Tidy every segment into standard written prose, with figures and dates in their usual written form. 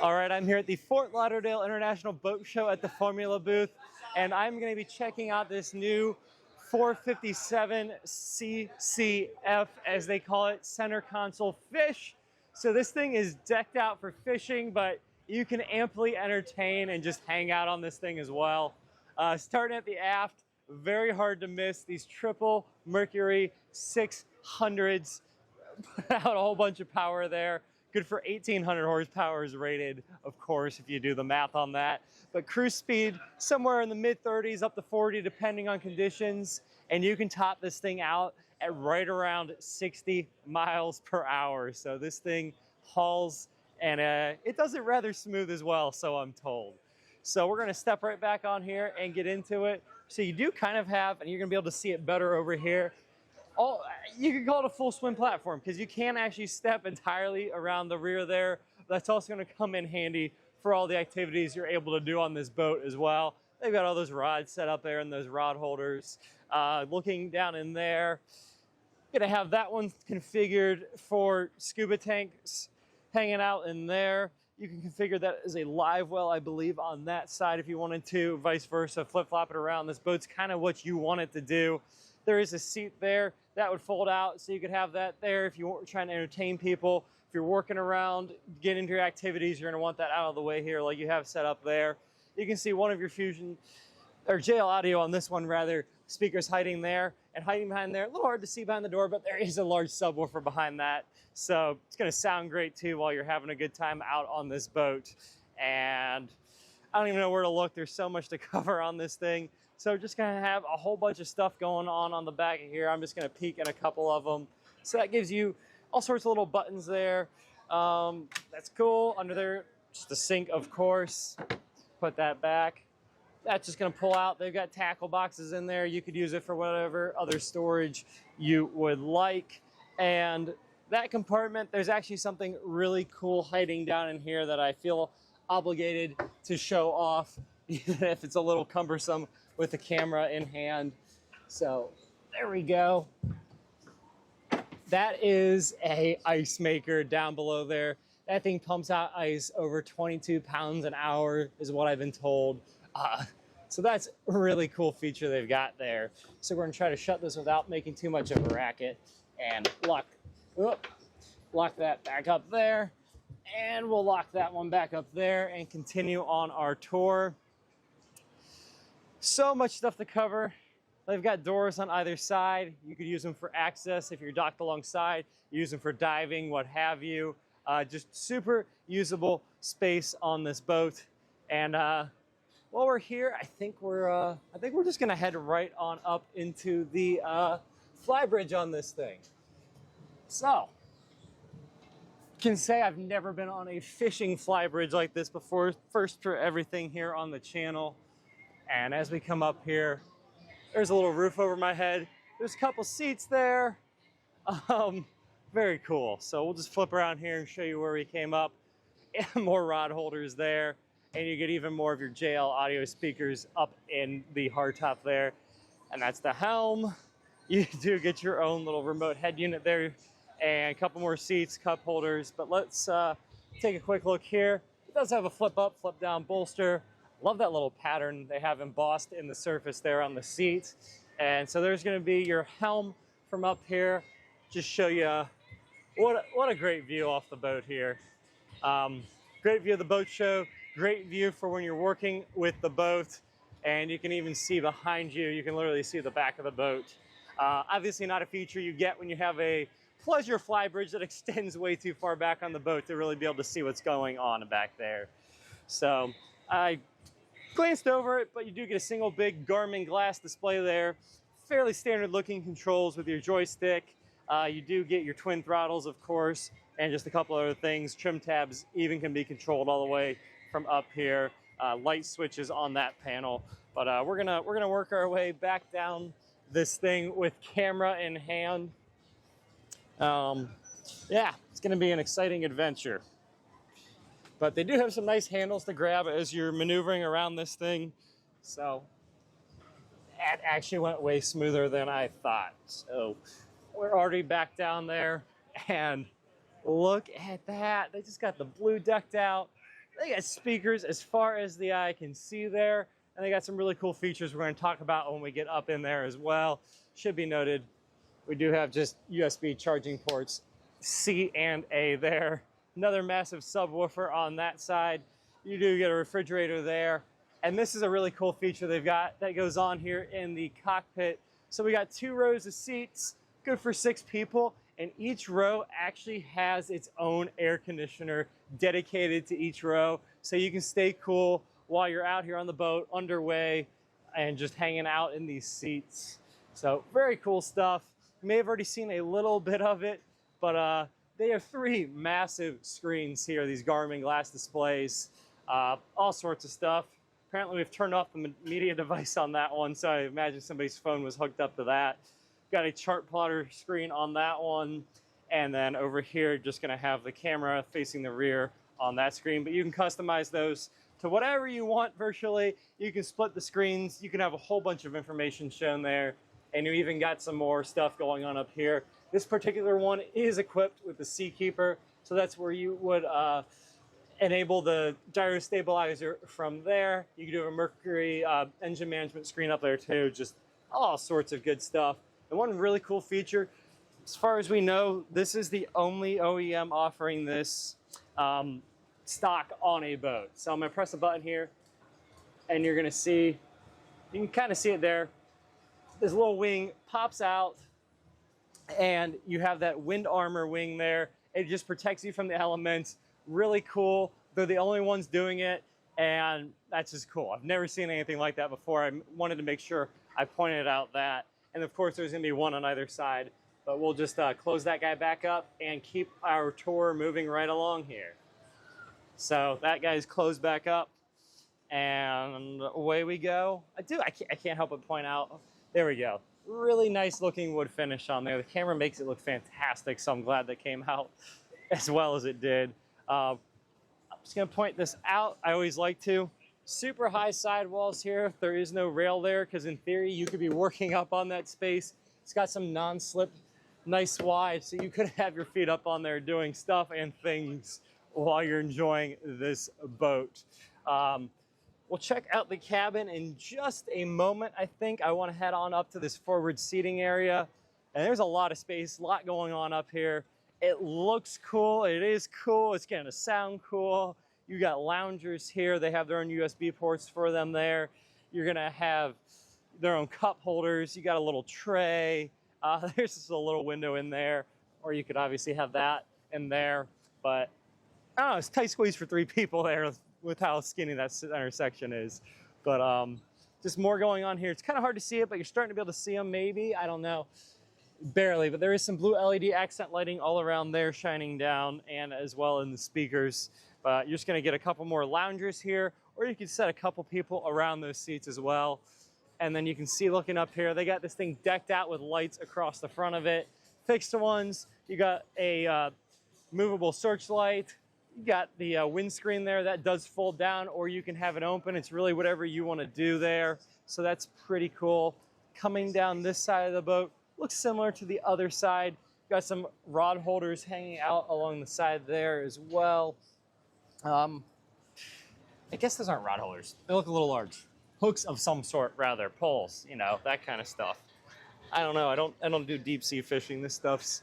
All right, I'm here at the Fort Lauderdale International Boat Show at the Formula booth, and I'm going to be checking out this new 457 CCF, as they call it, center console fish. So this thing is decked out for fishing, but you can amply entertain and just hang out on this thing as well. Starting at the aft, very hard to miss. These triple Mercury 600s put out a whole bunch of power there. Good for 1,800 horsepower is rated, of course, if you do the math on that. But cruise speed, somewhere in the mid-30s up to 40, depending on conditions. And you can top this thing out at right around 60 miles per hour. So this thing hauls, and it does it rather smooth as well, so I'm told. So we're gonna step right back on here and get into it. So you do kind of have, and you're gonna be able to see it better over here, you could call it a full swim platform because you can actually step entirely around the rear there. That's also going to come in handy for all the activities you're able to do on this boat as well. They've got all those rods set up there and those rod holders. Looking down in there, going to have that one configured for scuba tanks hanging out in there. You can configure that as a live well, I believe, on that side if you wanted to, vice versa, flip-flop it around. This boat's kind of what you want it to do. There is a seat there that would fold out, so you could have that there if you were trying to entertain people. If you're working around, get into your activities, you're going to want that out of the way here like you have set up there. You can see one of your Fusion, or JL Audio on this one rather, speakers hiding there and hiding behind there. A little hard to see behind the door, but there is a large subwoofer behind that. So it's going to sound great too while you're having a good time out on this boat. And I don't even know where to look. There's so much to cover on this thing. So just going to have a whole bunch of stuff going on the back of here. I'm just going to peek at a couple of them. So that gives you all sorts of little buttons there. That's cool. Under there, just a sink, of course. Put that back. That's just going to pull out. They've got tackle boxes in there. You could use it for whatever other storage you would like. And that compartment, there's actually something really cool hiding down in here that I feel obligated to show off, even if it's a little cumbersome with the camera in hand. So there we go. That is a ice maker down below there. That thing pumps out ice over 22 pounds an hour is what I've been told. So that's a really cool feature they've got there. So we're gonna try to shut this without making too much of a racket and lock that back up there. And we'll lock that one back up there and continue on our tour. So much stuff to cover. They've got doors on either side. You could use them for access if you're docked alongside. Use them for diving, what have you. Just super usable space on this boat. And while we're here, I think we're just gonna head right on up into the fly bridge on this thing. So, can say I've never been on a fishing fly bridge like this before. First for everything here on the channel. And as we come up here, there's a little roof over my head. There's a couple seats there. Very cool. So we'll just flip around here and show you where we came up. And more rod holders there. And you get even more of your JL Audio speakers up in the hardtop there. And that's the helm. You do get your own little remote head unit there. And a couple more seats, cup holders. But let's take a quick look here. It does have a flip up, flip down bolster. Love that little pattern they have embossed in the surface there on the seat. And so there's going to be your helm from up here. Just show you what a great view off the boat here. Great view of the boat show. Great view for when you're working with the boat. And you can even see behind you. You can literally see the back of the boat. Obviously not a feature you get when you have a pleasure fly bridge that extends way too far back on the boat to really be able to see what's going on back there. So I glanced over it, but you do get a single big Garmin glass display there. Fairly standard looking controls with your joystick. You do get your twin throttles, of course, and just a couple other things. Trim tabs even can be controlled all the way from up here. Light switches on that panel. But we're gonna work our way back down this thing with camera in hand. Yeah, it's gonna be an exciting adventure. But they do have some nice handles to grab as you're maneuvering around this thing. So that actually went way smoother than I thought. So we're already back down there and look at that. They just got the blue decked out. They got speakers as far as the eye can see there. And they got some really cool features we're going to talk about when we get up in there as well. Should be noted, we do have just USB charging ports, C and A there. Another massive subwoofer on that side. You do get a refrigerator there. And this is a really cool feature they've got that goes on here in the cockpit. So we got 2 rows of seats, good for 6 people. And each row actually has its own air conditioner dedicated to each row. So you can stay cool while you're out here on the boat, underway, and just hanging out in these seats. So very cool stuff. You may have already seen a little bit of it, but they have 3 massive screens here, these Garmin glass displays, all sorts of stuff. Apparently we've turned off the media device on that one, so I imagine somebody's phone was hooked up to that. Got a chart plotter screen on that one, and then over here just gonna have the camera facing the rear on that screen, but you can customize those to whatever you want virtually. You can split the screens, you can have a whole bunch of information shown there, and you even got some more stuff going on up here. This particular one is equipped with the Seakeeper, so that's where you would enable the gyro stabilizer from there. You can do a Mercury engine management screen up there too, just all sorts of good stuff. And one really cool feature, as far as we know, this is the only OEM offering this stock on a boat. So I'm gonna press a button here and you're gonna see, you can kind of see it there. This little wing pops out and you have that wind armor wing there. It just protects you from the elements. Really cool. They're the only ones doing it, and that's just cool. I've never seen anything like that before. I wanted to make sure I pointed out that. And of course, there's gonna be one on either side, but we'll just close that guy back up and keep our tour moving right along here. So that guy's closed back up, and away we go. I can't help but point out, there we go. Really nice looking wood finish on there. The camera makes it look fantastic, so I'm glad that came out as well as it did. I'm just gonna point this out. I always like to. Super high sidewalls here. There is no rail there because in theory you could be working up on that space. It's got some non-slip, nice wide, so you could have your feet up on there doing stuff and things while you're enjoying this boat. We'll check out the cabin in just a moment. I think I want to head on up to this forward seating area, and there's a lot of space, a lot going on up here. It looks cool. It is cool. It's going to sound cool. You got loungers here. They have their own USB ports for them there. You're going to have their own cup holders. You got a little tray. There's just a little window in there, or you could obviously have that in there. But I don't know, it's tight squeeze for 3 people there with how skinny that center section is. But just more going on here. It's kind of hard to see it, but you're starting to be able to see them maybe. I don't know. Barely, but there is some blue LED accent lighting all around there shining down, and as well in the speakers. But you're just going to get a couple more loungers here, or you can set a couple people around those seats as well. And then you can see looking up here, they got this thing decked out with lights across the front of it. Fixed ones, you got a movable searchlight. You got the windscreen there that does fold down, or you can have it open. It's really whatever you want to do there. So that's pretty cool. Coming down this side of the boat, looks similar to the other side. Got some rod holders hanging out along the side there as well. I guess those aren't rod holders. They look a little large. Hooks of some sort, rather. Poles, you know, that kind of stuff. I don't know. I don't do deep sea fishing. This stuff's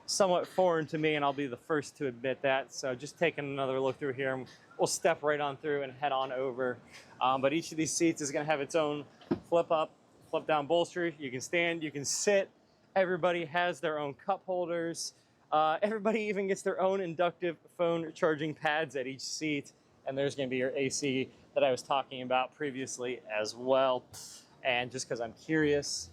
somewhat foreign to me, and I'll be the first to admit that. So just taking another look through here, and we'll step right on through and head on over. But each of these seats is going to have its own flip up, flip down bolster. You can stand, you can sit. Everybody has their own cup holders. Everybody even gets their own inductive phone charging pads at each seat. And there's going to be your AC that I was talking about previously as well. And just because I'm curious,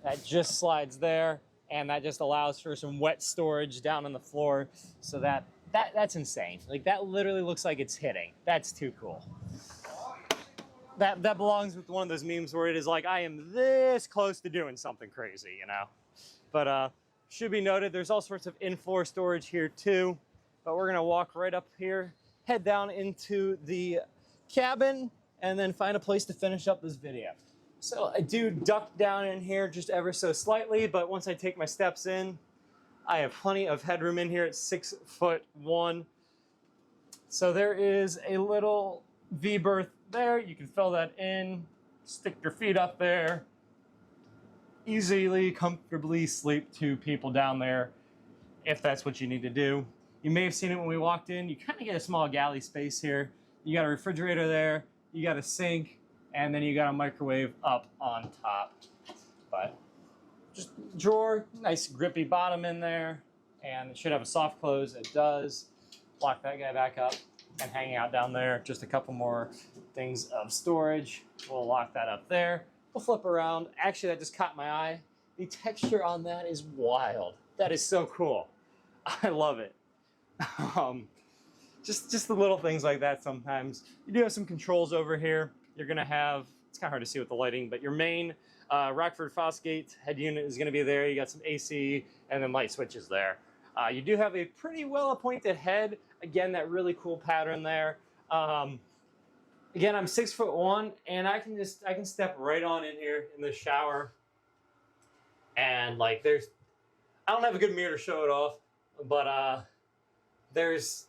that just slides there, and that just allows for some wet storage down on the floor. So that's insane. Like, that literally looks like it's hitting. That's too cool. That belongs with one of those memes where it is like, I am this close to doing something crazy, you know? But should be noted, there's all sorts of in-floor storage here too. But we're gonna walk right up here, head down into the cabin, and then find a place to finish up this video. So I do duck down in here just ever so slightly, but once I take my steps in, I have plenty of headroom in here at 6'1". So there is a little V berth there. You can fill that in, stick your feet up there, easily, comfortably sleep two people down there if that's what you need to do. You may have seen it when we walked in. You kind of get a small galley space here. You got a refrigerator there, you got a sink, and then you got a microwave up on top. But just drawer, nice grippy bottom in there, and it should have a soft close. It does. Lock that guy back up and hanging out down there. Just a couple more things of storage. We'll lock that up there. We'll flip around. Actually, that just caught my eye. The texture on that is wild. That is so cool. I love it. Just the little things like that sometimes. You do have some controls over here. You're going to have, it's kind of hard to see with the lighting, but your main Rockford Fosgate head unit is going to be there. You got some AC and then light switches there. You do have a pretty well-appointed head. Again, that really cool pattern there. Again, I'm 6'1", and I can step right on in here in the shower. And like I don't have a good mirror to show it off, but there's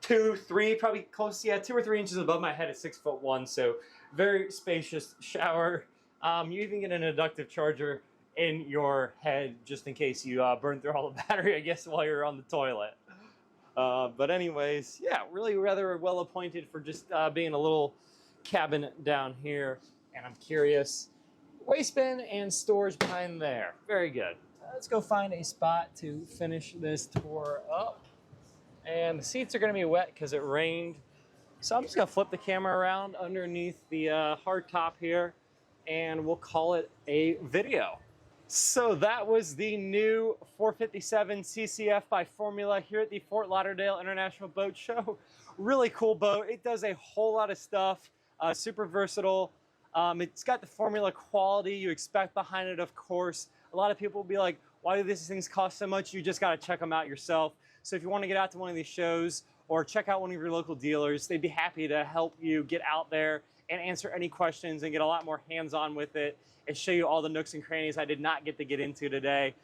2, 3, probably close, yeah, 2 or 3 inches above my head at 6'1", so very spacious shower. You even get an inductive charger in your head just in case you burn through all the battery, I guess, while you're on the toilet. But anyways, yeah, really rather well appointed for just being a little cabin down here. And I'm curious, waste bin and storage behind there. Very good. Let's go find a spot to finish this tour up. And the seats are going to be wet because it rained. So I'm just going to flip the camera around underneath the hard top here, and we'll call it a video. So that was the new 457 CCF by Formula here at the Fort Lauderdale International Boat Show. Really cool boat. It does a whole lot of stuff. Super versatile. It's got the Formula quality you expect behind it, of course. A lot of people will be like, why do these things cost so much? You just got to check them out yourself. So if you want to get out to one of these shows or check out one of your local dealers, they'd be happy to help you get out there and answer any questions and get a lot more hands-on with it and show you all the nooks and crannies I did not get to get into today.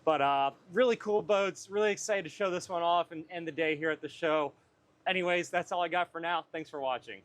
But really cool boats. Really excited to show this one off and end the day here at the show. Anyways, that's all I got for now. Thanks for watching.